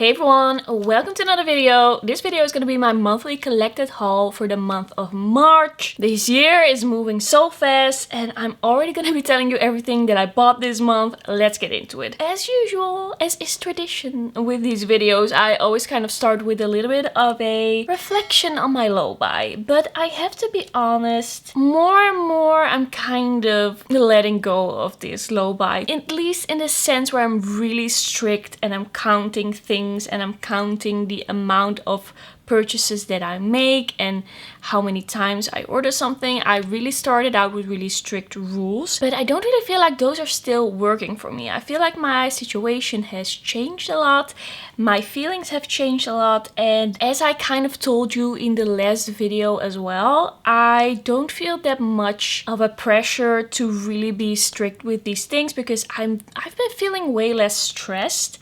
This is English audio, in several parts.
Hey everyone, welcome to another video. This video is going to be my monthly collected haul for the month of March. This year is moving so fast and I'm already going to be telling you everything that I bought this month. Let's get into it. As usual, as is tradition with these videos, I always kind of start with a little bit of a reflection on my low buy. But I have to be honest, more and more I'm kind of letting go of this low buy. At least in the sense where I'm really strict and I'm counting things and I'm counting the amount of purchases that I make and how many times I order something. I really started out with really strict rules, but I don't really feel like those are still working for me. I feel like my situation has changed a lot. My feelings have changed a lot, and as I kind of told you in the last video as well, I don't feel that much of a pressure to really be strict with these things because I've been feeling way less stressed.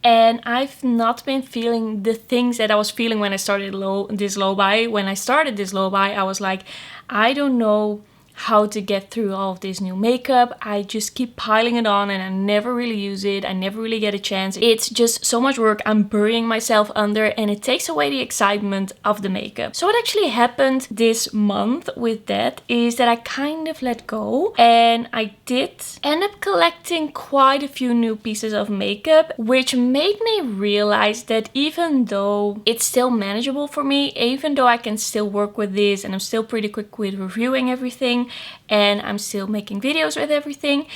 And I've not been feeling the things that I was feeling when I started this low buy. When I started this low buy, I was like, I don't know how to get through all of this new makeup. I just keep piling it on and I never really use it. I never really get a chance. It's just so much work. I'm burying myself under and it takes away the excitement of the makeup. So what actually happened this month with that is that I kind of let go and I did end up collecting quite a few new pieces of makeup, which made me realize that even though it's still manageable for me, even though I can still work with this and I'm still pretty quick with reviewing everything, and I'm still making videos with everything,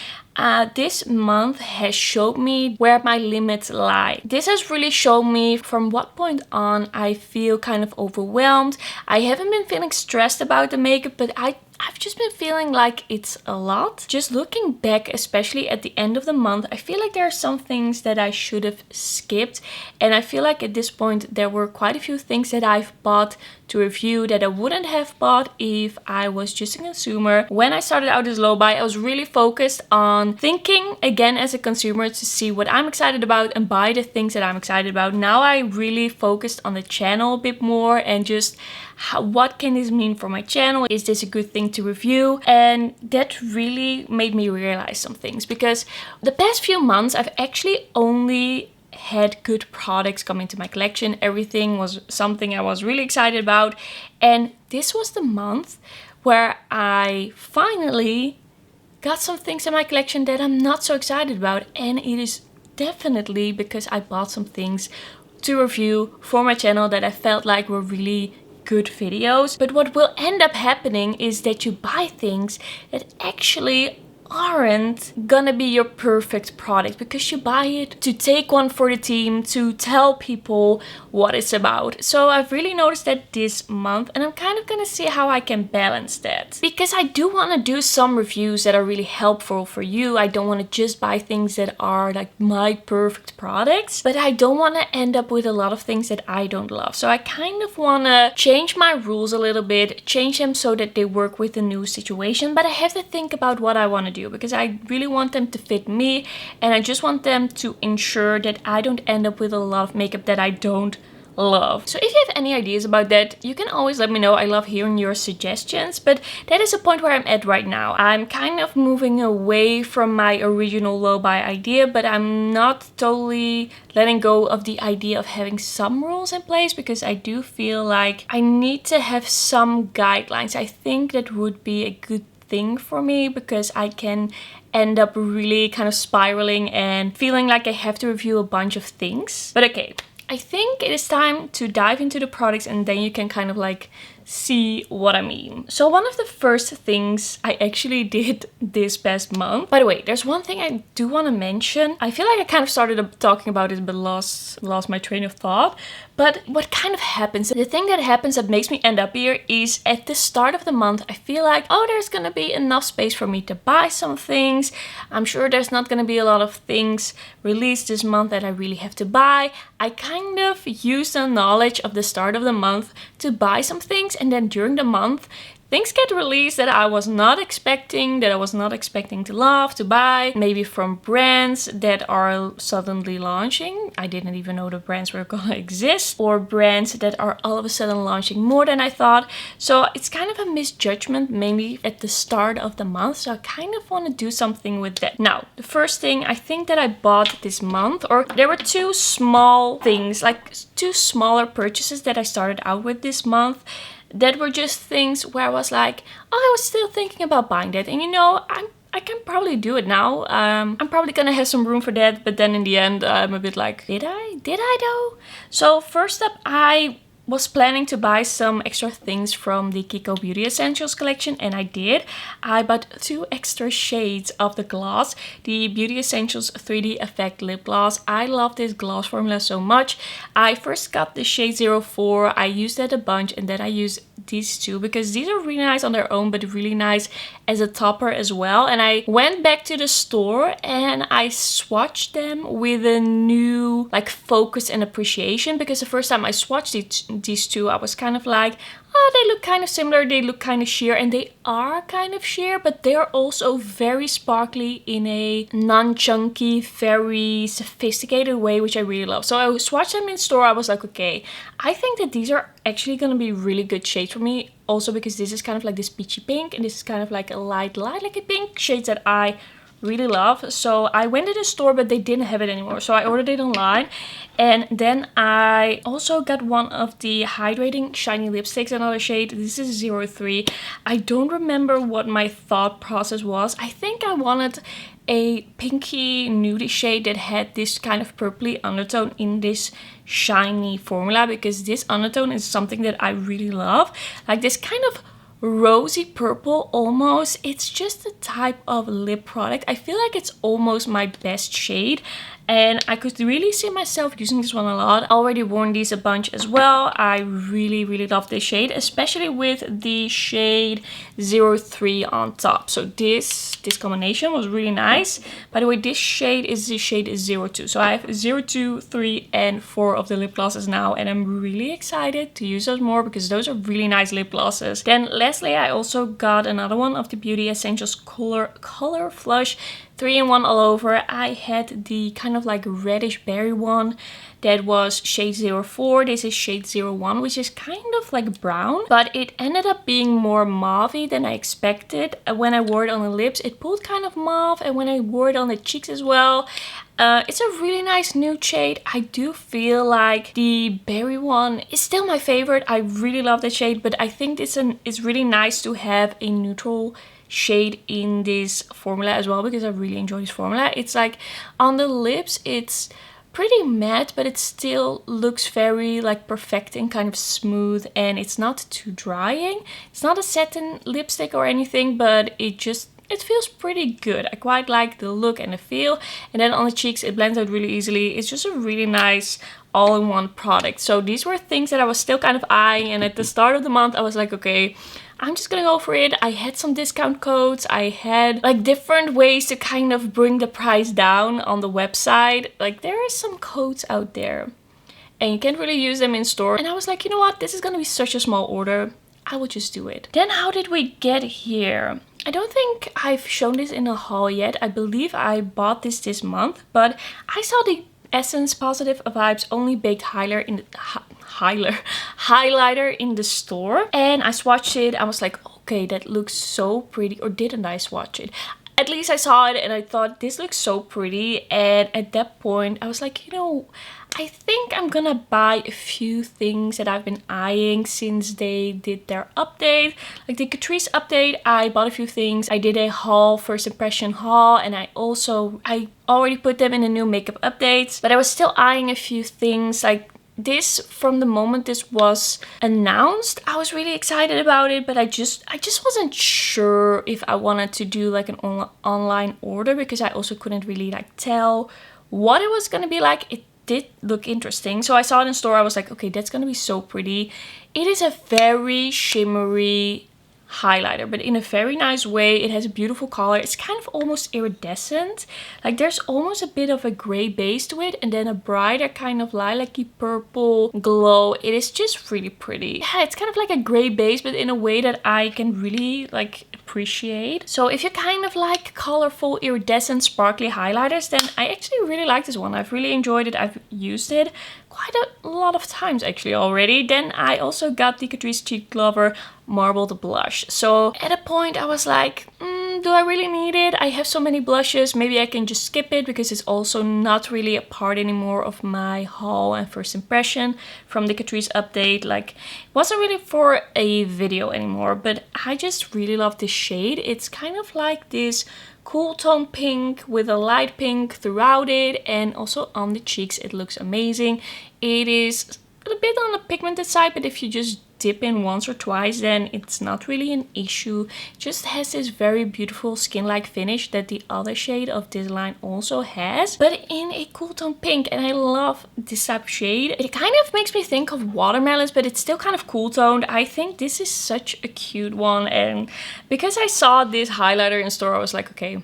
this month has showed me where my limits lie. This has really shown me from what point on I feel kind of overwhelmed. I haven't been feeling stressed about the makeup, but I've just been feeling like it's a lot. Just looking back, especially at the end of the month, I feel like there are some things that I should have skipped. And I feel like at this point, there were quite a few things that I've bought to review that I wouldn't have bought if I was just a consumer. When I started out this low buy, I was really focused on thinking again as a consumer to see what I'm excited about and buy the things that I'm excited about. Now I really focused on the channel a bit more and just what can this mean for my channel? Is this a good thing to review? And that really made me realize some things, because the past few months I've actually only had good products come into my collection. Everything was something I was really excited about, and this was the month where I finally got some things in my collection that I'm not so excited about, and it is definitely because I bought some things to review for my channel that I felt like were really good videos. But what will end up happening is that you buy things that actually aren't gonna be your perfect product because you buy it to take one for the team, to tell people what it's about. So I've really noticed that this month, and I'm kind of gonna see how I can balance that, because I do want to do some reviews that are really helpful for you. I don't want to just buy things that are like my perfect products, but I don't want to end up with a lot of things that I don't love. So I kind of want to change my rules a little bit, change them so that they work with the new situation, but I have to think about what I want to do, because I really want them to fit me and I just want them to ensure that I don't end up with a lot of makeup that I don't love. So if you have any ideas about that, you can always let me know. I love hearing your suggestions, but that is a point where I'm at right now. I'm kind of moving away from my original low buy idea, but I'm not totally letting go of the idea of having some rules in place, because I do feel like I need to have some guidelines. I think that would be a good thing for me, because I can end up really kind of spiraling and feeling like I have to review a bunch of things. But okay, I think it is time to dive into the products, and then you can kind of like see what I mean. So one of the first things I actually did this past month, by the way, there's one thing I do want to mention. I feel like I kind of started talking about it but lost my train of thought. But what kind of happens, the thing that happens that makes me end up here is at the start of the month, I feel like, oh, there's gonna be enough space for me to buy some things. I'm sure there's not gonna be a lot of things released this month that I really have to buy. I kind of use the knowledge of the start of the month to buy some things, and then during the month things get released that I was not expecting, to love, to buy. Maybe from brands that are suddenly launching. I didn't even know the brands were gonna exist. Or brands that are all of a sudden launching more than I thought. So it's kind of a misjudgment, mainly at the start of the month. So I kind of want to do something with that. Now, the first thing I think that I bought this month, or there were two small things, like two smaller purchases that I started out with this month, that were just things where I was like, oh, I was still thinking about buying that. And you know, I can probably do it now. I'm probably gonna have some room for that, but then in the end, I'm a bit like, did I though? So first up, I was planning to buy some extra things from the Kiko Beauty Essentials collection, and I did. I bought 2 extra shades of the gloss, the Beauty Essentials 3D Effect Lip Gloss. I love this gloss formula so much. I first got the shade 04, I used that a bunch, and then I used these two because these are really nice on their own, but really nice as a topper as well. And I went back to the store and I swatched them with a new like focus and appreciation, because the first time I swatched these two, I was kind of like, oh, they look kind of similar, they look kind of sheer, and they are kind of sheer, but they are also very sparkly in a non-chunky, very sophisticated way, which I really love. So I swatched them in store. I was like, okay, I think that these are actually gonna be really good shades for me. Also because this is kind of like this peachy pink, and this is kind of like a light like a pink, shades that I really love. So I went to the store, but they didn't have it anymore, so I ordered it online. And then I also got one of the Hydrating shiny lipsticks, another shade. This is 03. I don't remember what my thought process was. I think I wanted a pinky nudie shade that had this kind of purpley undertone in this shiny formula, because this undertone is something that I really love. Like this kind of rosy purple almost. It's just the type of lip product. I feel like it's almost my best shade, and I could really see myself using this one a lot. I already worn these a bunch as well. I really love this shade, especially with the shade 03 on top. So this combination was really nice. By the way, this shade is the shade 02. So I have 02, 3 and 4 of the lip glosses now, and I'm really excited to use those more because those are really nice lip glosses. Then lastly, I also got another one of the Beauty Essentials Color Flush 3-in-1 all over. I had the kind of like reddish berry one that was shade 04. This is shade 01, which is kind of like brown, but it ended up being more mauvey than I expected. When I wore it on the lips, it pulled kind of mauve, and when I wore it on the cheeks as well, it's a really nice nude shade. I do feel like the berry one is still my favorite. I really love that shade, but I think it's really nice to have a neutral shade in this formula as well, because I really enjoy this formula. It's like on the lips it's pretty matte, but it still looks very like perfecting, kind of smooth, and it's not too drying. It's not a satin lipstick or anything, but it feels pretty good. I quite like the look and the feel, and then on the cheeks it blends out really easily. It's just a really nice all-in-one product. So these were things that I was still kind of eyeing, and at the start of the month I was like, okay, I'm just gonna go for it. I had some discount codes. I had like different ways to kind of bring the price down on the website. Like there are some codes out there and you can't really use them in store. And I was like, you know what? This is gonna be such a small order. I will just do it. Then how did we get here? I don't think I've shown this in a haul yet. I believe I bought this month, but I saw the Essence Positive Vibes Only Baked Highlighter in the store, and I swatched it. I was like, okay, that looks so pretty. Or didn't I swatch it? At least I saw it and I thought this looks so pretty, and at that point I was like, you know, I think I'm gonna buy a few things that I've been eyeing since they did their update. Like the Catrice update, I bought a few things. I did a haul, first impression haul, and I already put them in the new makeup updates, but I was still eyeing a few things. Like this, from the moment this was announced, I was really excited about it, but I just wasn't sure if I wanted to do like an online order, because I also couldn't really like tell what it was gonna be like. It did look interesting, so I saw it in store. I was like, okay, that's gonna be so pretty. It is a very shimmery highlighter, but in a very nice way. It has a beautiful color. It's kind of almost iridescent. Like there's almost a bit of a gray base to it and then a brighter kind of lilac-y purple glow. It is just really pretty. Yeah, it's kind of like a gray base, but in a way that I can really like appreciate. So if you kind of like colorful, iridescent, sparkly highlighters, then I actually really like this one. I've really enjoyed it. I've used it quite a lot of times actually already. Then I also got the Catrice Cheek Lover Marbled Blush. So at a point I was like, do I really need it? I have so many blushes. Maybe I can just skip it because it's also not really a part anymore of my haul and first impression from the Catrice update. Like it wasn't really for a video anymore, but I just really love this shade. It's kind of like this cool tone pink with a light pink throughout it, and also on the cheeks it looks amazing. It is a bit on the pigmented side, but if you just dip in once or twice then it's not really an issue. It just has this very beautiful skin-like finish that the other shade of this line also has, but in a cool tone pink, and I love this type of shade. It kind of makes me think of watermelons, but it's still kind of cool toned. I think this is such a cute one, and because I saw this highlighter in store I was like, okay,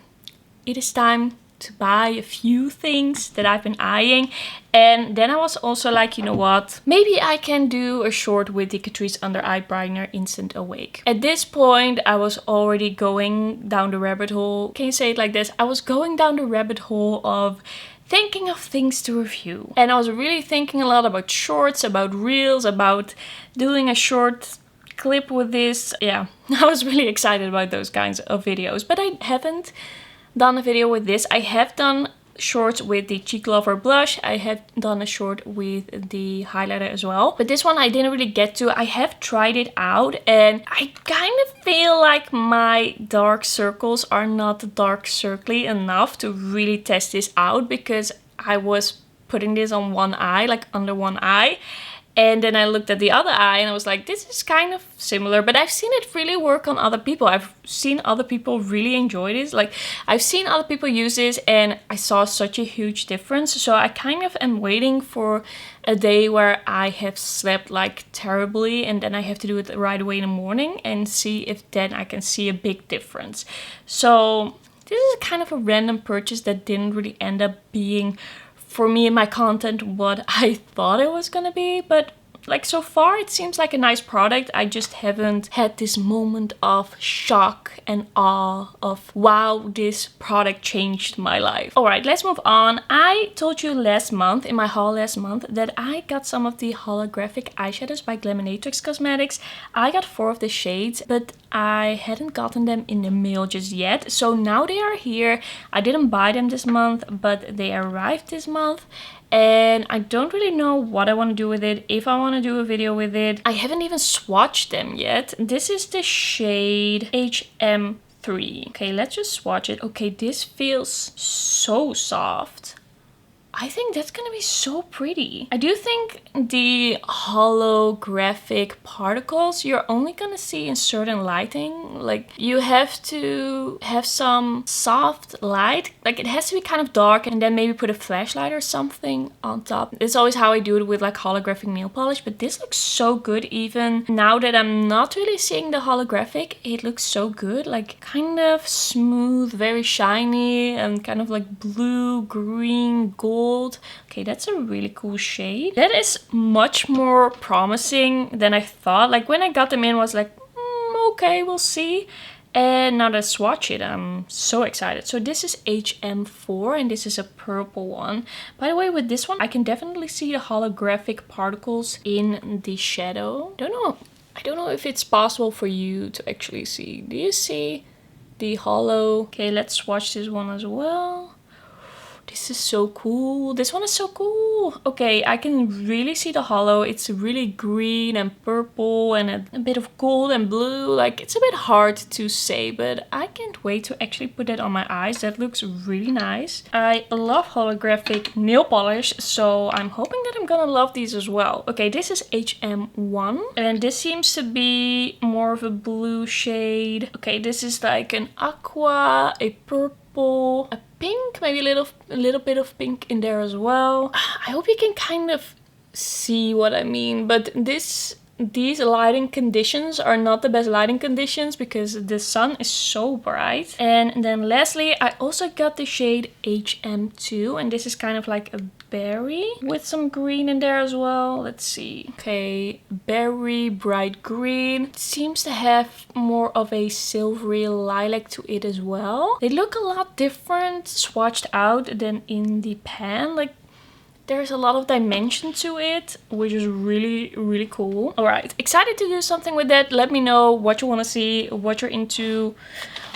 it is time to buy a few things that I've been eyeing. And then I was also like, you know what, maybe I can do a short with the Catrice Under Eye Brightener Instant Awake. At this point I was already going down the rabbit hole. Can you say it like this? I was going down the rabbit hole of thinking of things to review, and I was really thinking a lot about shorts, about reels, about doing a short clip with this. Yeah, I was really excited about those kinds of videos, but I haven't done a video with this. I have done shorts with the Cheek Lover blush. I have done a short with the highlighter as well, but this one I didn't really get to. I have tried it out and I kind of feel like my dark circles are not dark circly enough to really test this out, because I was putting this on one eye, like under one eye, and then I looked at the other eye and I was like, this is kind of similar, but I've seen it really work on other people. I've seen other people really enjoy this. Like I've seen other people use this and I saw such a huge difference. So I kind of am waiting for a day where I have slept like terribly and then I have to do it right away in the morning and see if then I can see a big difference. So this is kind of a random purchase that didn't really end up being, for me and my content, what I thought it was gonna be, but like so far it seems like a nice product. I just haven't had this moment of shock and awe of wow, this product changed my life. Alright, let's move on. I told you last month, in my haul last month, that I got some of the holographic eyeshadows by Glaminatrix Cosmetics. I got 4 of the shades, but I hadn't gotten them in the mail just yet. So now they are here. I didn't buy them this month, but they arrived this month. And I don't really know what I want to do with it, if I want to do a video with it. I haven't even swatched them yet. This is the shade HM3. Okay, let's just swatch it. Okay, this feels so soft. I think that's gonna be so pretty. I do think the holographic particles you're only gonna see in certain lighting. Like you have to have some soft light. Like it has to be kind of dark and then maybe put a flashlight or something on top. It's always how I do it with like holographic nail polish, but this looks so good even now that I'm not really seeing the holographic. It looks so good, like kind of smooth, very shiny and kind of like blue, green, gold. Okay, that's a really cool shade. That is much more promising than I thought. Like when I got them in, I was like, okay, we'll see. And now that I swatch it, I'm so excited. So this is HM4 and this is a purple one. By the way, with this one, I can definitely see the holographic particles in the shadow. I don't know if it's possible for you to actually see. Do you see the hollow? Okay, let's swatch this one as well. This is so cool. This one is so cool. Okay, I can really see the hollow. It's really green and purple and a bit of gold and blue. Like it's a bit hard to say, but I can't wait to actually put that on my eyes. That looks really nice. I love holographic nail polish, so I'm hoping that I'm gonna love these as well. Okay, this is HM1 and this seems to be more of a blue shade. Okay, this is like an aqua, a purple, a pink, maybe a little bit of pink in there as well. I hope you can kind of see what I mean, but this these lighting conditions are not the best lighting conditions because the sun is so bright. And then lastly, I also got the shade HM2, and this is kind of like a berry with some green in there as well. Let's see. Okay, berry, bright green. It seems to have more of a silvery lilac to it as well. They look a lot different swatched out than in the pan. Like, there's a lot of dimension to it, which is really, really cool. Alright, excited to do something with that. Let me know what you want to see, what you're into.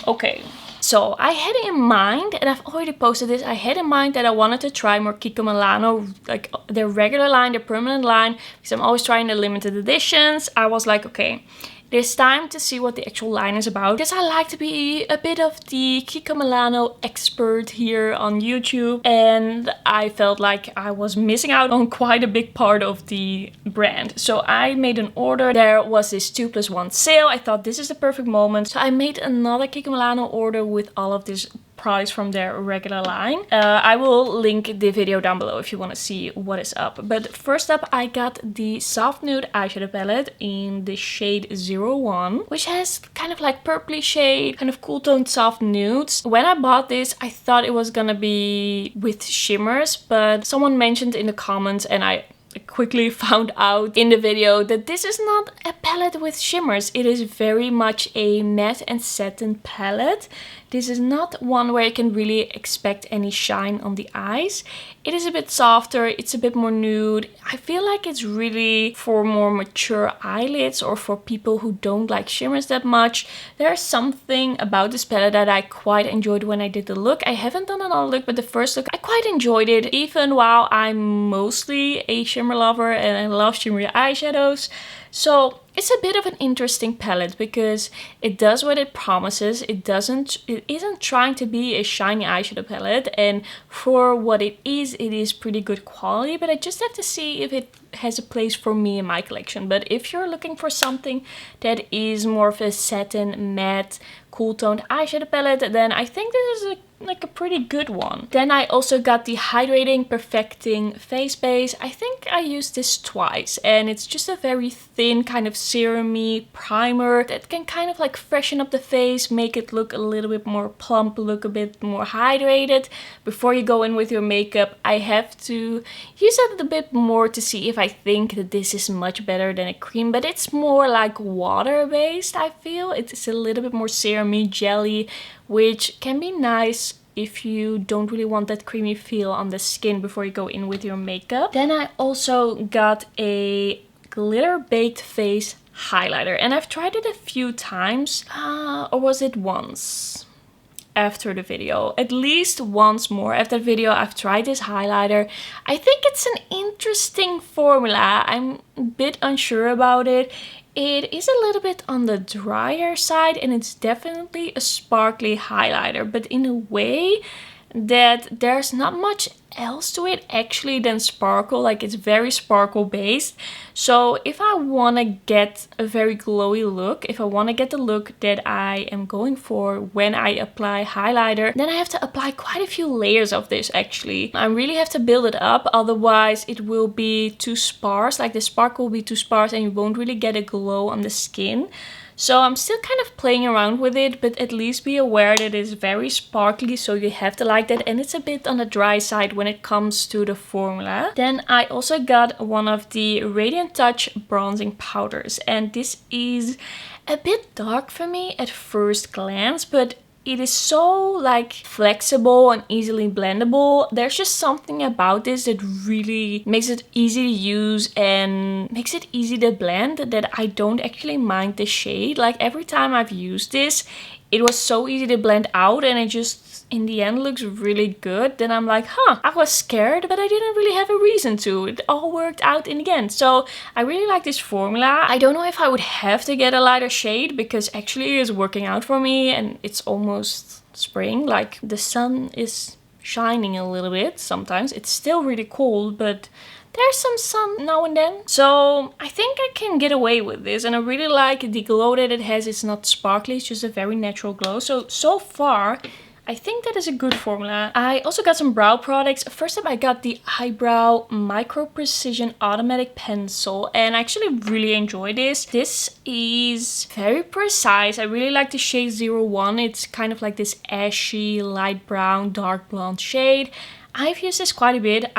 Okay, so I had in mind, and I've already posted this, I had in mind that I wanted to try more Kiko Milano, like their regular line, their permanent line, because I'm always trying the limited editions. I was like, okay, it is time to see what the actual line is about, because I like to be a bit of the Kiko Milano expert here on YouTube, and I felt like I was missing out on quite a big part of the brand. So I made an order. There was this 2+1 sale. I thought this is the perfect moment. So I made another Kiko Milano order with all of this products from their regular line. I will link the video down below if you want to see what is up. But first up, I got the Soft Nude eyeshadow palette in the shade 01, which has kind of like purpley shade, kind of cool toned soft nudes. When I bought this, I thought it was gonna be with shimmers, but someone mentioned in the comments, and I quickly found out in the video, that this is not a palette with shimmers. It is very much a matte and satin palette. This is not one where you can really expect any shine on the eyes. It is a bit softer, it's a bit more nude. I feel like it's really for more mature eyelids or for people who don't like shimmers that much. There's something about this palette that I quite enjoyed when I did the look. I haven't done another look, but the first look I quite enjoyed it, even while I'm mostly a shimmer lover and I love shimmery eyeshadows. So it's a bit of an interesting palette because it does what it promises. It isn't trying to be a shiny eyeshadow palette, and for what it is pretty good quality, but I just have to see if it has a place for me in my collection. But if you're looking for something that is more of a satin matte cool toned eyeshadow palette, then I think this is like a pretty good one. Then I also got the Hydrating Perfecting Face Base. I think I used this twice, and it's just a very thin kind of serum-y primer that can kind of like freshen up the face, make it look a little bit more plump, look a bit more hydrated. Before you go in with your makeup, I have to use it a bit more to see if I think that this is much better than a cream, but it's more like water based. I feel it's a little bit more serum-y, jelly, which can be nice if you don't really want that creamy feel on the skin before you go in with your makeup. Then I also got a glitter baked face highlighter, and I've tried it a few times, or was it once? After the video, at least once more after the video, I've tried this highlighter. I think it's an interesting formula. I'm a bit unsure about it. It is a little bit on the drier side, and it's definitely a sparkly highlighter, but in a way that there's not much else to it actually than sparkle. Like, it's very sparkle based. So if I want to get a very glowy look, if I want to get the look that I am going for when I apply highlighter, then I have to apply quite a few layers of this actually. I really have to build it up, otherwise it will be too sparse. Like, the sparkle will be too sparse and you won't really get a glow on the skin. So I'm still kind of playing around with it, but at least be aware that it's very sparkly, so you have to like that, and it's a bit on the dry side when it comes to the formula. Then I also got one of the Radiant Touch bronzing powders, and this is a bit dark for me at first glance, but it is so like flexible and easily blendable. There's just something about this that really makes it easy to use and makes it easy to blend that I don't actually mind the shade. Like, every time I've used this, it was so easy to blend out, and it just in the end looks really good. Then I'm like, I was scared, but I didn't really have a reason to. It all worked out in the end. So I really like this formula. I don't know if I would have to get a lighter shade, because actually it is working out for me, and it's almost spring. Like, the sun is shining a little bit sometimes. It's still really cold, but there's some sun now and then. So I think I can get away with this, and I really like the glow that it has. It's not sparkly, it's just a very natural glow. So far I think that is a good formula. I also got some brow products. First up, I got the Eyebrow Micro Precision Automatic Pencil, and I actually really enjoy this. This is very precise. I really like the shade 01. It's kind of like this ashy, light brown, dark blonde shade. I've used this quite a bit.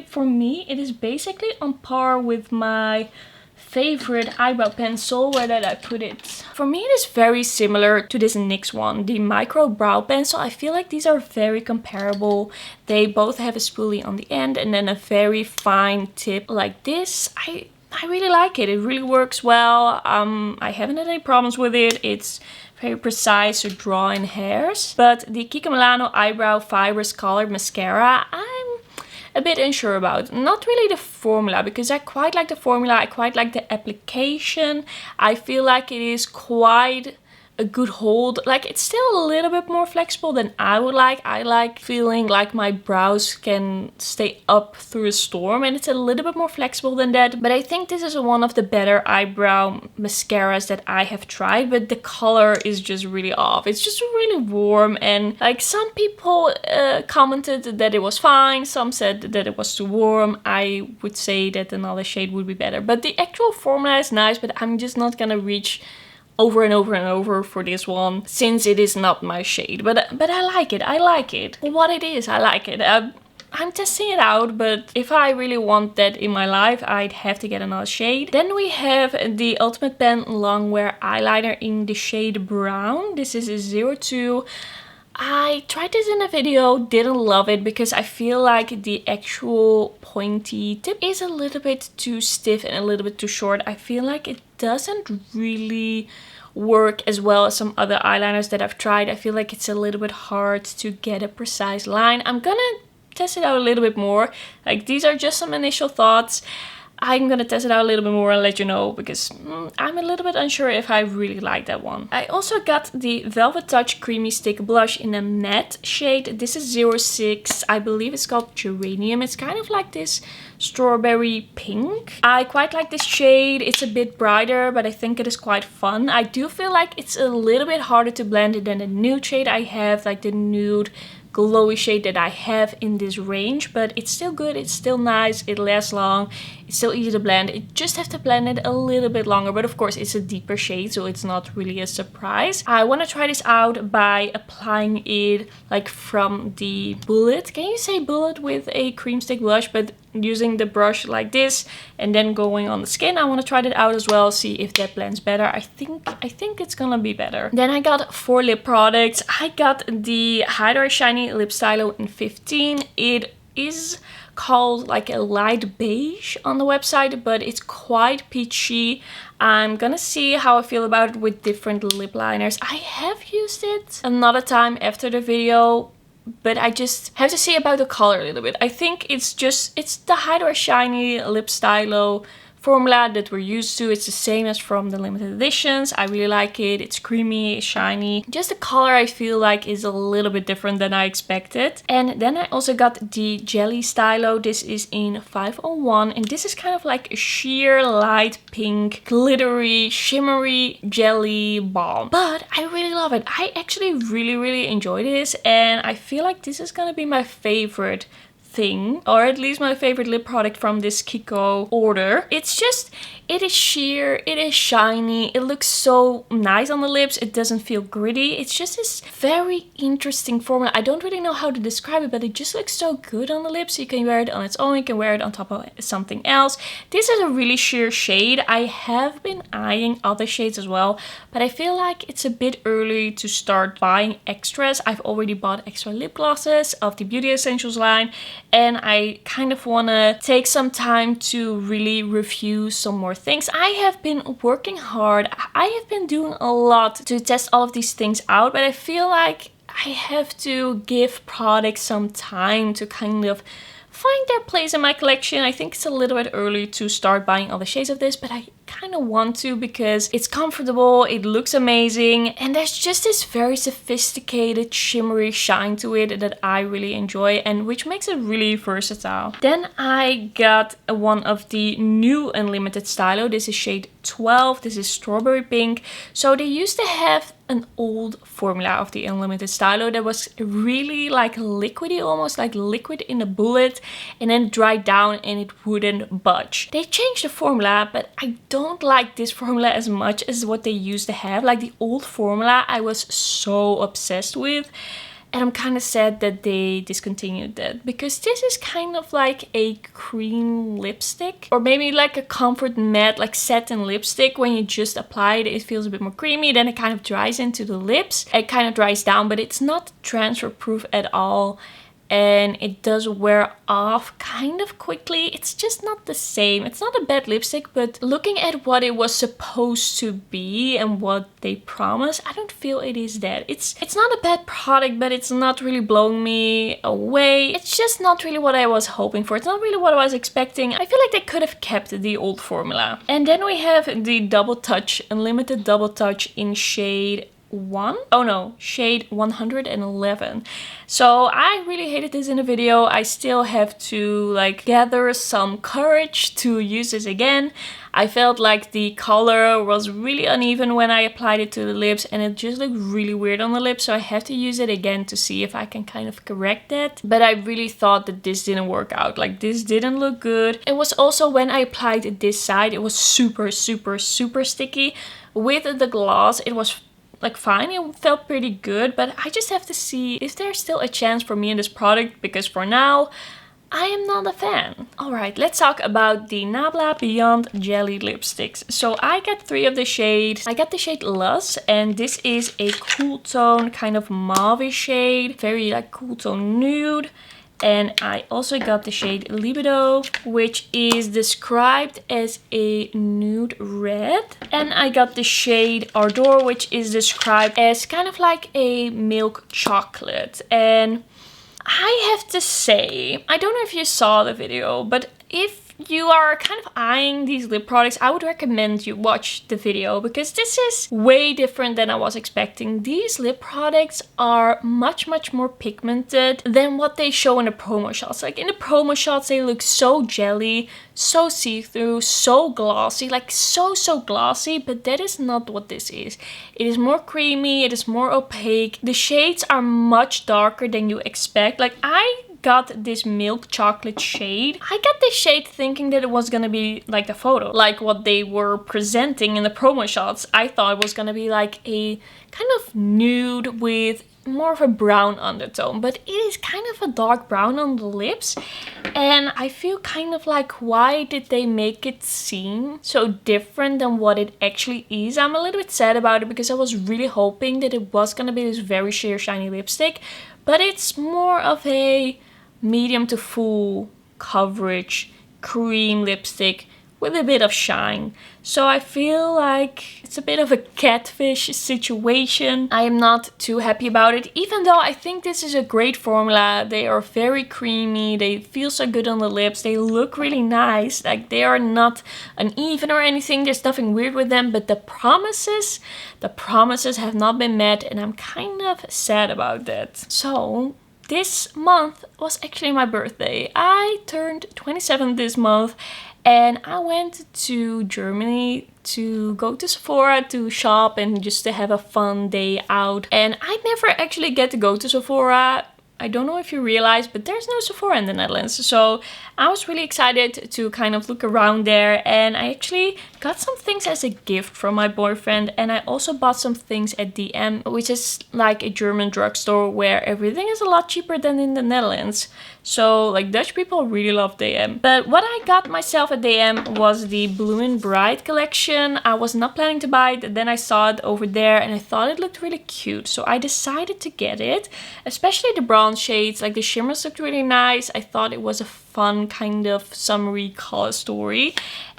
For me, it is basically on par with my favorite eyebrow pencil. Where did I put it? For me, it is very similar to this NYX one, the Micro Brow Pencil. I feel like these are very comparable. They both have a spoolie on the end and then a very fine tip like this. I really like it. It really works well. I haven't had any problems with it. It's very precise to draw in hairs. But the Kiko Milano Eyebrow Fibrous Colored Mascara, I'm a bit unsure about. Not really the formula, because I quite like the formula. I quite like the application. I feel like it is quite a good hold. Like, it's still a little bit more flexible than I would like. I like feeling like my brows can stay up through a storm, and it's a little bit more flexible than that. But I think this is one of the better eyebrow mascaras that I have tried, but the color is just really off. It's just really warm, and like some people commented that it was fine, some said that it was too warm. I would say that another shade would be better, but the actual formula is nice, but I'm just not gonna reach over and over and over for this one, since it is not my shade. But I like it. I like it. What it is, I like it. I'm testing it out, but if I really want that in my life, I'd have to get another shade. Then we have the Ultimate Pen Longwear Eyeliner in the shade Brown. This is a 02. I tried this in a video, didn't love it because I feel like the actual pointy tip is a little bit too stiff and a little bit too short. I feel like it doesn't really work as well as some other eyeliners that I've tried. I feel like it's a little bit hard to get a precise line. I'm gonna test it out a little bit more. Like, these are just some initial thoughts. I'm gonna test it out a little bit more and let you know, because I'm a little bit unsure if I really like that one. I also got the Velvet Touch Creamy Stick Blush in a matte shade. This is 06. I believe it's called Geranium. It's kind of like this strawberry pink. I quite like this shade. It's a bit brighter, but I think it is quite fun. I do feel like it's a little bit harder to blend it than the nude shade I have, like the nude glowy shade that I have in this range, but it's still good, it's still nice, it lasts long, it's still easy to blend. You just have to blend it a little bit longer, but of course it's a deeper shade, so it's not really a surprise. I want to try this out by applying it like from the bullet. Can you say bullet with a cream stick blush? But using the brush like this and then going on the skin. I want to try that out as well, see if that blends better. I think it's gonna be better. Then I got 4 lip products. I got the Hydra Shiny Lip Stylo in 15. It is called like a light beige on the website, but it's quite peachy. I'm gonna see how I feel about it with different lip liners. I have used it another time after the video, but I just have to see about the color a little bit. I think it's the Hydra Shiny Lip Stylo formula that we're used to. It's the same as from the limited editions. I really like it. It's creamy, it's shiny. Just the color I feel like is a little bit different than I expected. And then I also got the Jelly Stylo. This is in 501, and this is kind of like a sheer light pink, glittery, shimmery jelly balm. But I really love it. I actually really enjoy this, and I feel like this is gonna be my favorite thing, or at least my favorite lip product from this Kiko order. It is sheer, it is shiny, it looks so nice on the lips, it doesn't feel gritty. It's just this very interesting formula. I don't really know how to describe it, but it just looks so good on the lips. You can wear it on its own, you can wear it on top of something else. This is a really sheer shade. I have been eyeing other shades as well, but I feel like it's a bit early to start buying extras. I've already bought extra lip glosses of the Beauty Essentials line, and I kind of want to take some time to really review some more things. I have been working hard. I have been doing a lot to test all of these things out, but I feel like I have to give products some time to kind of find their place in my collection. I think it's a little bit early to start buying all the shades of this, but I kind of want to because it's comfortable, it looks amazing, and there's just this very sophisticated shimmery shine to it that I really enjoy, and which makes it really versatile. Then I got one of the new Unlimited Stylo. This is shade 12. This is strawberry pink. So they used to have an old formula of the Unlimited Stylo that was really like liquidy, almost like liquid in a bullet, and then dried down and it wouldn't budge. They changed the formula, but I don't like this formula as much as what they used to have. Like the old formula I was so obsessed with. And I'm kind of sad that they discontinued that, because this is kind of like a cream lipstick, or maybe like a comfort matte like satin lipstick. When you just apply it, it feels a bit more creamy, then it kind of dries into the lips. It kind of dries down, but it's not transfer proof at all. And it does wear off kind of quickly. It's just not the same. It's not a bad lipstick, but looking at what it was supposed to be and what they promised, I don't feel it is that. It's not a bad product, but it's not really blowing me away. It's just not really what I was hoping for. It's not really what I was expecting. I feel like they could have kept the old formula. And then we have the Double Touch, Unlimited Double Touch in shade shade 111. So I really hated this in the video. I still have to like gather some courage to use this again. I felt like the color was really uneven when I applied it to the lips, and it just looked really weird on the lips, so I have to use it again to see if I can kind of correct that. But I really thought that this didn't work out. Like, this didn't look good. It was also, when I applied it this side, it was super sticky. With the gloss, it was like fine, it felt pretty good, but I just have to see if there's still a chance for me in this product, because for now I am not a fan. Alright, let's talk about the Nabla Beyond Jelly lipsticks. So I got 3 of the shades. I got the shade Lush, and this is a cool tone, kind of mauve shade, very like cool tone nude. And I also got the shade Libido, which is described as a nude red. And I got the shade Ardor, which is described as kind of like a milk chocolate. And I have to say, I don't know if you saw the video, but if you are kind of eyeing these lip products, I would recommend you watch the video, because this is way different than I was expecting. These lip products are much more pigmented than what they show in the promo shots. Like in the promo shots, they look so jelly, so see-through, so glossy, like so glossy, but that is not what this is. It is more creamy, it is more opaque. The shades are much darker than you expect. Like I got this milk chocolate shade. I got this shade thinking that it was gonna be like the photo, like what they were presenting in the promo shots. I thought it was gonna be like a kind of nude with more of a brown undertone, but it is kind of a dark brown on the lips, and I feel kind of like, why did they make it seem so different than what it actually is? I'm a little bit sad about it, because I was really hoping that it was gonna be this very sheer shiny lipstick, but it's more of a medium to full coverage cream lipstick with a bit of shine. So I feel like it's a bit of a catfish situation. I am not too happy about it, even though I think this is a great formula. They are very creamy, they feel so good on the lips, they look really nice. Like they are not uneven or anything, there's nothing weird with them, but the promises have not been met, and I'm kind of sad about that. So this month was actually my birthday. I turned 27 this month, and I went to Germany to go to Sephora to shop and just to have a fun day out. And I never actually get to go to Sephora. I don't know if you realize, but there's no Sephora in the Netherlands. So I was really excited to kind of look around there, and I actually got some things as a gift from my boyfriend, and I also bought some things at DM, which is like a German drugstore where everything is a lot cheaper than in the Netherlands. So like Dutch people really love DM. But what I got myself at DM was the Bloom Bright collection. I was not planning to buy it, then I saw it over there and I thought it looked really cute. So I decided to get it, especially the bronze shades. Like the shimmers looked really nice. I thought it was a fun kind of summery color story,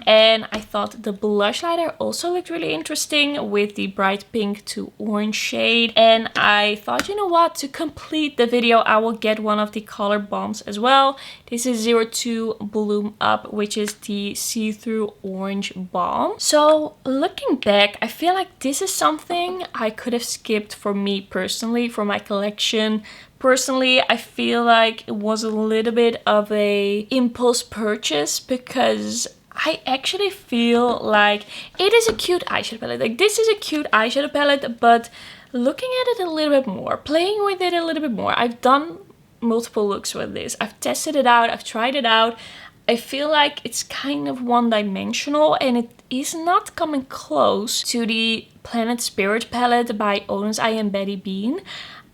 and I thought the blush liner also looked really interesting with the bright pink to orange shade. And I thought, you know what, to complete the video I will get one of the color bombs as well. This is 02 Bloom Up, which is the see-through orange balm. So looking back, I feel like this is something I could have skipped for me personally, for my collection. Personally, I feel like it was a little bit of a impulse purchase, because I actually feel like it is a cute eyeshadow palette. Like this is a cute eyeshadow palette, but looking at it a little bit more, playing with it a little bit more. I've done multiple looks with this. I've tested it out, I've tried it out. I feel like it's kind of one-dimensional and it is not coming close to the Planet Spirit palette by Oden's Eye and Betty Bean.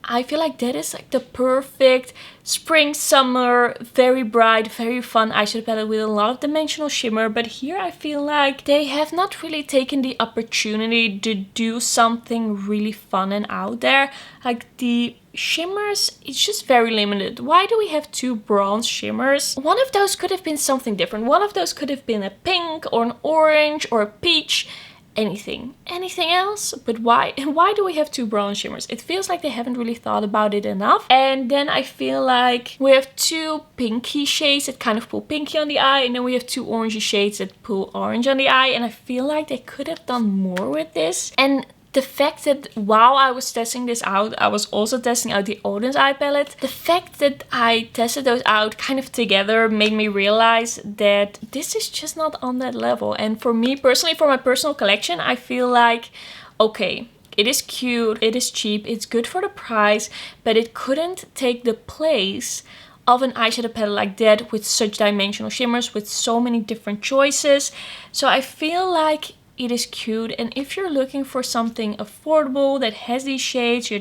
I feel like that is like the perfect spring, summer, very bright, very fun eyeshadow palette with a lot of dimensional shimmer. But here I feel like they have not really taken the opportunity to do something really fun and out there. Like the shimmers, it's just very limited. Why do we have 2 bronze shimmers? One of those could have been something different. One of those could have been a pink or an orange or a peach. Anything else, but why do we have 2 bronze shimmers? It feels like they haven't really thought about it enough. And then I feel like we have 2 pinky shades that kind of pull pinky on the eye, and then we have 2 orangey shades that pull orange on the eye, and I feel like they could have done more with this. And the fact that while I was testing this out, I was also testing out the Oden's Eye palette. The fact that I tested those out kind of together made me realize that this is just not on that level. And for me personally, for my personal collection, I feel like, okay, it is cute, it is cheap, it's good for the price, but it couldn't take the place of an eyeshadow palette like that with such dimensional shimmers, with so many different choices. So I feel like it is cute, and if you're looking for something affordable that has these shades, you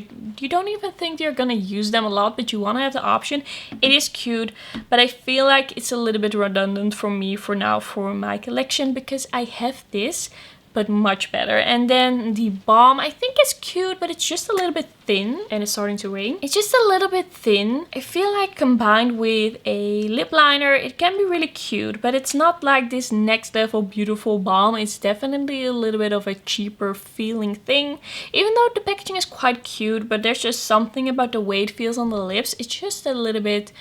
don't even think you're gonna use them a lot, but you want to have the option, it is cute. But I feel like it's a little bit redundant for me for now for my collection, because I have this but much better. And then the balm, I think is cute, but it's just a little bit thin, and it's starting to rain. It's just a little bit thin. I feel like combined with a lip liner, it can be really cute, but it's not like this next level beautiful balm. It's definitely a little bit of a cheaper feeling thing, even though the packaging is quite cute, but there's just something about the way it feels on the lips. It's just a little bit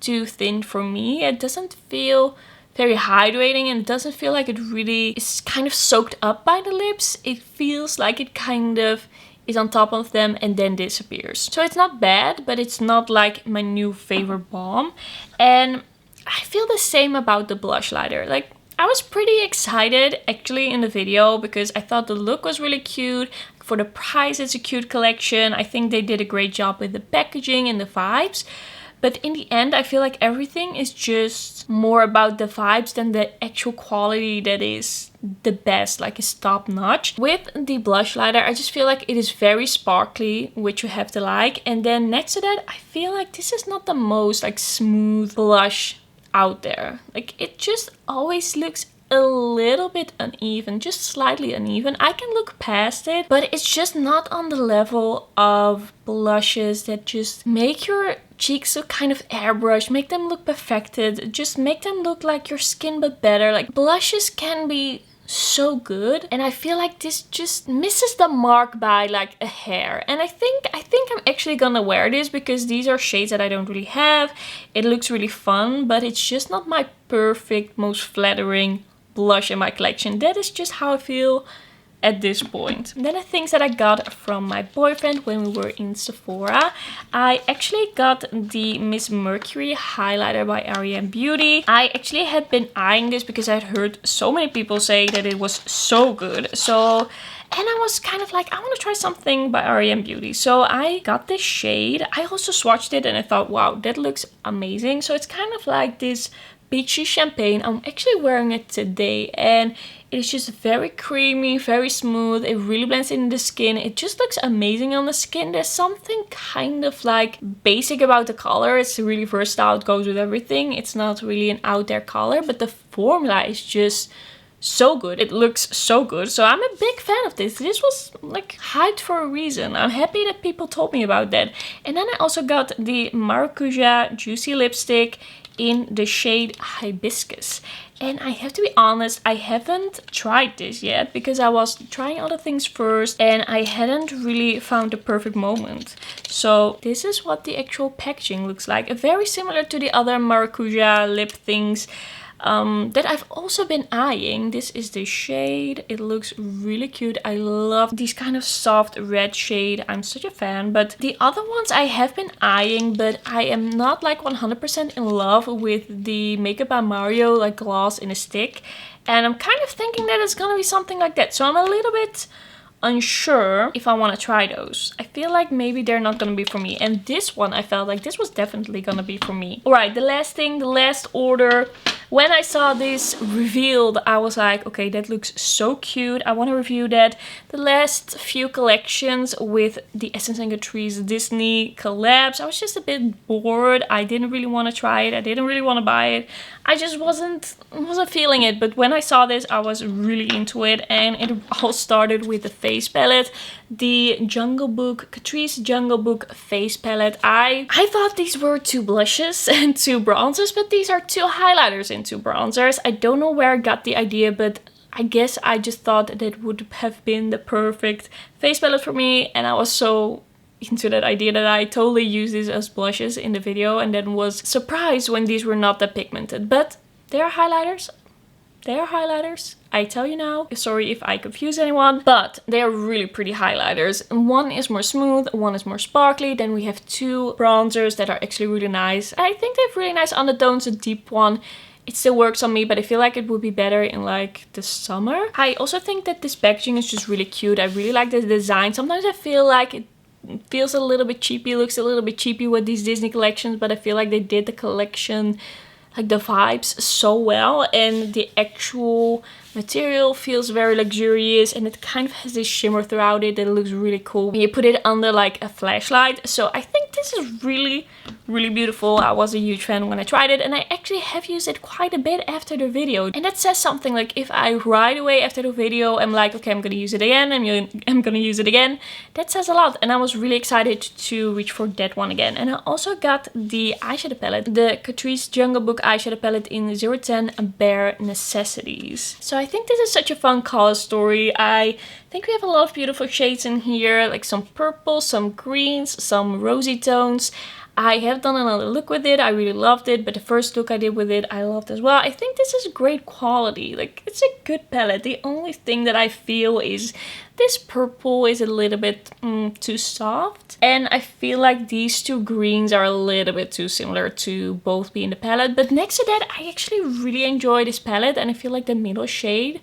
too thin for me. It doesn't feel very hydrating, and it doesn't feel like it really is kind of soaked up by the lips. It feels like it kind of is on top of them and then disappears. So it's not bad, but it's not like my new favorite balm. And I feel the same about the blush liner. Like, I was pretty excited actually in the video because I thought the look was really cute. For the price, it's a cute collection. I think they did a great job with the packaging and the vibes. But in the end, I feel like everything is just more about the vibes than the actual quality that is the best, like is top notch. With the blush liner, I just feel like it is very sparkly, which you have to like. And then next to that, I feel like this is not the most like smooth blush out there. Like, it just always looks a little bit uneven, just slightly uneven. I can look past it, but it's just not on the level of blushes that just make your cheeks look kind of airbrushed, make them look perfected, just make them look like your skin but better. Like, blushes can be so good, and I feel like this just misses the mark by like a hair. And I think I'm actually gonna wear this because these are shades that I don't really have. It looks really fun, but it's just not my perfect, most flattering blush in my collection. That is just how I feel at this point. And then the things that I got from my boyfriend when we were in Sephora. I actually got the Miss Mercury highlighter by REM Beauty. I actually had been eyeing this because I had heard so many people say that it was so good. And I was kind of like, I want to try something by REM Beauty. So I got this shade. I also swatched it and I thought, wow, that looks amazing. So it's kind of like this peachy champagne. I'm actually wearing it today and it is just very creamy, very smooth. It really blends in the skin. It just looks amazing on the skin. There's something kind of like basic about the color. It's really versatile. It goes with everything. It's not really an out there color, but the formula is just so good. It looks so good. So I'm a big fan of this. This was like hyped for a reason. I'm happy that people told me about that. And then I also got the Maracuja Juicy Lipstick in the shade Hibiscus. And I have to be honest, I haven't tried this yet because I was trying other things first and I hadn't really found the perfect moment. So this is what the actual packaging looks like. Very similar to the other Maracuja lip things that I've also been eyeing. This is the shade. It looks really cute. I love these kind of soft red shade. I'm such a fan. But the other ones I have been eyeing, but I am not like 100% in love with the Makeup by Mario like gloss in a stick. And I'm kind of thinking that it's gonna be something like that. So I'm a little bit unsure if I want to try those. I feel like maybe they're not gonna be for me. And this one, I felt like this was definitely gonna be for me. Alright, the last thing, the last order. When I saw this revealed, I was like, okay, that looks so cute. I want to review that. The last few collections with the Essence and Catrice Disney collabs, I was just a bit bored. I didn't really want to try it. I didn't really want to buy it. I just wasn't feeling it. But when I saw this, I was really into it. And it all started with the face palette. The Jungle Book, Catrice Jungle Book face palette. I thought these were 2 blushes and 2 bronzers, but these are 2 highlighters and 2 bronzers. I don't know where I got the idea, but I guess I just thought that would have been the perfect face palette for me. And I was so into that idea that I totally used these as blushes in the video and then was surprised when these were not that pigmented. But they are highlighters. They are highlighters. I tell you now. Sorry if I confuse anyone, but they are really pretty highlighters. One is more smooth, one is more sparkly. Then we have 2 bronzers that are actually really nice. I think they have really nice undertones. A deep one, it still works on me, but I feel like it would be better in like the summer. I also think that this packaging is just really cute. I really like the design. Sometimes I feel like it feels a little bit cheapy, looks a little bit cheapy with these Disney collections, but I feel like they did the collection, like the vibes, so well. And the actual material feels very luxurious and it kind of has this shimmer throughout it that looks really cool when you put it under like a flashlight. So I think this is really beautiful. I was a huge fan when I tried it, and I actually have used it quite a bit after the video. And that says something. Like if I right away after the video I'm like, okay, I'm gonna use it again, I'm gonna use it again, that says a lot. And I was really excited to reach for that one again. And I also got the eyeshadow palette, the Catrice Jungle Book eyeshadow palette in 010 Bare Necessities. So I think this is such a fun color story. I think we have a lot of beautiful shades in here, like some purples, some greens, some rosy tones. I have done another look with it. I really loved it, but the first look I did with it, I loved as well. I think this is great quality. Like, it's a good palette. The only thing that I feel is this purple is a little bit too soft. And I feel like these 2 greens are a little bit too similar to both be in the palette. But next to that, I actually really enjoy this palette. And I feel like the middle shade,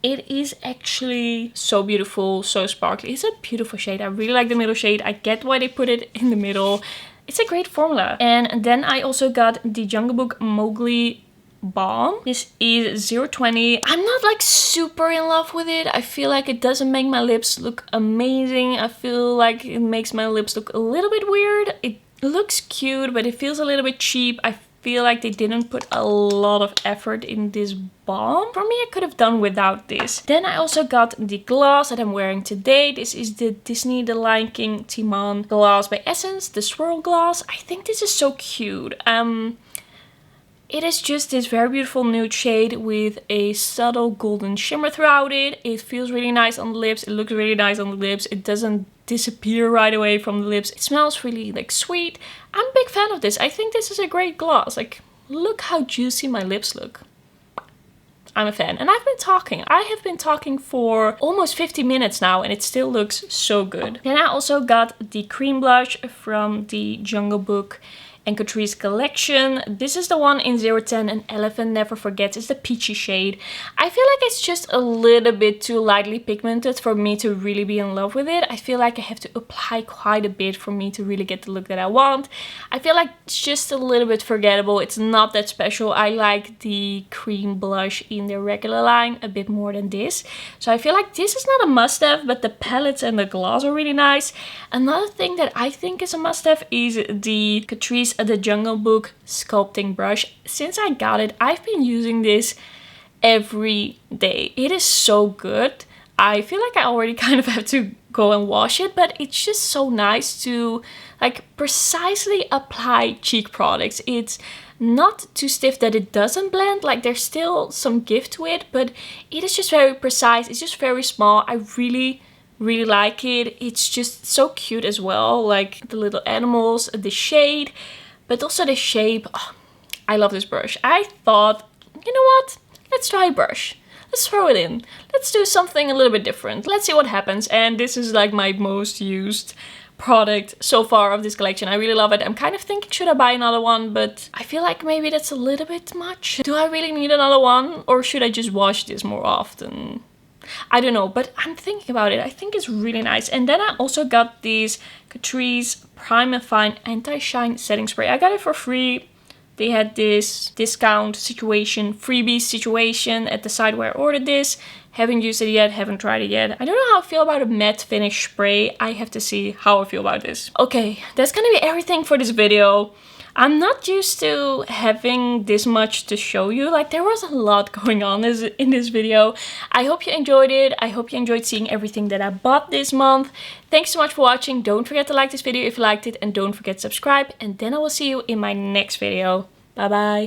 it is actually so beautiful, so sparkly. It's a beautiful shade. I really like the middle shade. I get why they put it in the middle. It's a great formula. And then I also got the Jungle Book Mowgli Balm. This is 020. I'm not like super in love with it. I feel like it doesn't make my lips look amazing. I feel like it makes my lips look a little bit weird. It looks cute, but it feels a little bit cheap. I feel like they didn't put a lot of effort in this balm. For me, I could have done without this. Then I also got the gloss that I'm wearing today. This is the Disney The Lion King Timon gloss by Essence, the Swirl gloss. I think this is so cute. It is just this very beautiful nude shade with a subtle golden shimmer throughout it. It feels really nice on the lips. It looks really nice on the lips. It doesn't disappear right away from the lips. It smells really like sweet. I'm a big fan of this. I think this is a great gloss. Like, look how juicy my lips look. I'm a fan. And I have been talking for almost 50 minutes now and it still looks so good. Then I also got the cream blush from the Jungle Book and Catrice collection. This is the one in 010 and Elephant Never Forgets. It's the peachy shade. I feel like it's just a little bit too lightly pigmented for me to really be in love with it. I feel like I have to apply quite a bit for me to really get the look that I want. I feel like it's just a little bit forgettable. It's not that special. I like the cream blush in the regular line a bit more than this. So I feel like this is not a must-have, but the palettes and the gloss are really nice. Another thing that I think is a must-have is the Catrice the Jungle Book sculpting brush. Since I got it, I've been using this every day. It is so good. I feel like I already kind of have to go and wash it, but it's just so nice to like precisely apply cheek products. It's not too stiff that it doesn't blend, like there's still some give to it, but it is just very precise. It's just very small. I really like it. It's just so cute as well, like the little animals, the shade, but also the shape. Oh, I love this brush. I thought, you know what? Let's try a brush. Let's throw it in. Let's do something a little bit different. Let's see what happens. And this is like my most used product so far of this collection. I really love it. I'm kind of thinking, should I buy another one? But I feel like maybe that's a little bit much. Do I really need another one? Or should I just wash this more often? I don't know, but I'm thinking about it. I think it's really nice. And then I also got these Catrice Prime and Fine Anti-Shine Setting Spray. I got it for free. They had this discount situation, freebie situation at the site where I ordered this. Haven't used it yet, haven't tried it yet. I don't know how I feel about a matte finish spray. I have to see how I feel about this. Okay, that's gonna be everything for this video. I'm not used to having this much to show you. Like, there was a lot going on in this video. I hope you enjoyed it. I hope you enjoyed seeing everything that I bought this month. Thanks so much for watching. Don't forget to like this video if you liked it, and don't forget to subscribe. And then I will see you in my next video. Bye bye.